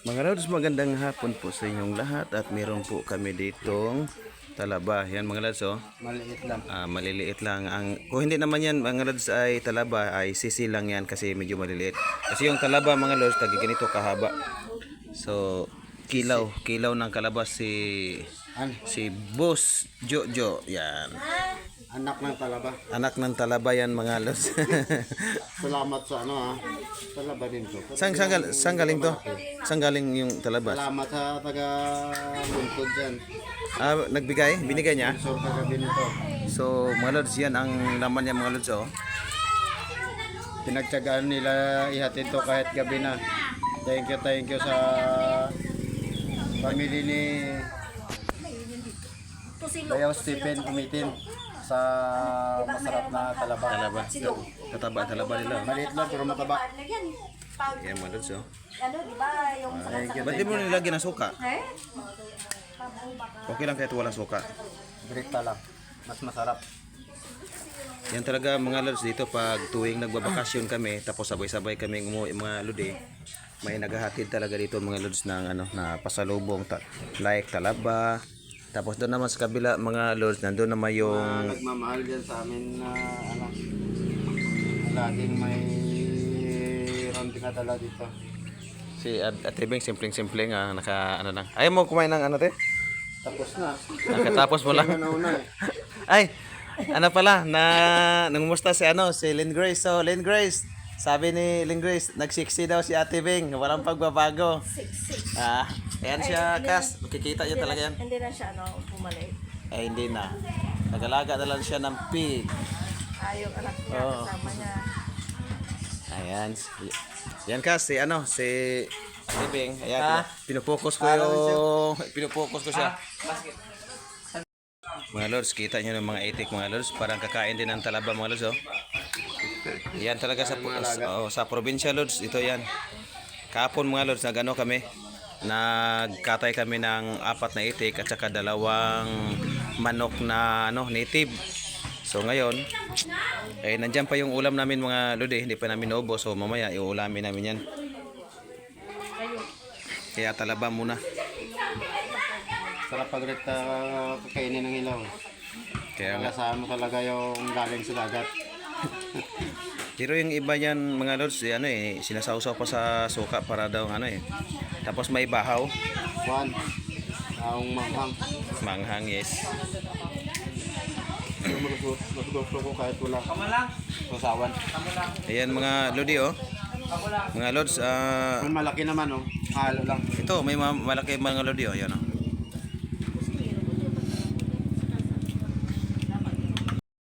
Mga lods, magandang hapon po sa inyong lahat at meron po kami ditong talaba. Yan mga lods, oh. Maliit lang. Maliliit lang. Kung hindi naman yan mga lods ay talaba, ay sisi lang yan kasi medyo maliliit. Kasi yung talaba mga lods, tagi ganito kahaba. So, kilaw ng kalabas si Boss Jojo. Yan. Anak ng talaba. Anak ng talaba yan mga lods. Salamat sa talaba din to. Saan galing to? Saan galing yung talabas? Salamat sa taga buntod dyan. Binigay niya? So kagabi nito. So mga lods, yan ang laman niya mga lods, oh. Pinagtyagaan nila ihatid to kahit gabi na. Thank you sa family ni Bayaw Stephen Umitin sa masarap na talaba. Tataba ang talaba nila, oh. Maliit lang pero mataba. Yan mga lods, oh. Ano, di ba, yung Ba't di mo nilagyan ng suka? Okay lang kahit walang suka. Grita lang. Mas masarap. Yan talaga mga lods, dito pag tuwing nagbabakasyon kami, tapos sabay-sabay kami umuwi mga lodi, may naghahatid talaga dito mga lods ng na pasalubong like talaba. Tapos doon naman sa kabila mga lods, nandoon naman yung Nagmamahal dyan sa amin na laging may dinadala dito. si Ate Beng, simpleng-simpleng, lang. Ayaw mo kumain ng te? Tapos na. Nakatapos mo lang. Nauna eh. Ay, pala, nangumusta si si Lynn Grace. So, Lynn Grace, sabi ni Lynn Grace, nagsiksi daw si Ate Beng, walang pagbabago. Ayan siya, Kas. Makikita niyo talaga yan. Hindi na siya, pumalit. Ay, hindi na. Nagalaga na lang siya ng pig. Yung anak niya, kasama niya. Ayan. Yan, Kas, si Ate Beng. Ayan, pinupokus ko siya. Mga lods, kita nyo ng mga itik mga lods. Parang kakain din ng talaba mga lods, oh. Yan talaga sa probinsya lods. Ito yan. Kahapon mga lods, nagkatay kami ng 4 na itik at saka 2 manok na native. So ngayon, nandyan pa yung ulam namin mga lodi. Hindi pa namin naubos. So mamaya iulamin namin yan. Kaya talaba muna. Sarap pag kakainin ng ilaw. Kaya nga. Kasama mo talaga yung galing sa dagat. Pero yung iba yan mga lods, sinasawsaw pa sa suka para daw Tapos may bahaw. Juan, taong manghang. Manghang, yes. Gusto ko kahit wala. Sasawan. Ayan mga lodi, oh. Mga lods, Malaki naman, halo lang. ito may malaki mga lodi, oh. Yan, oh.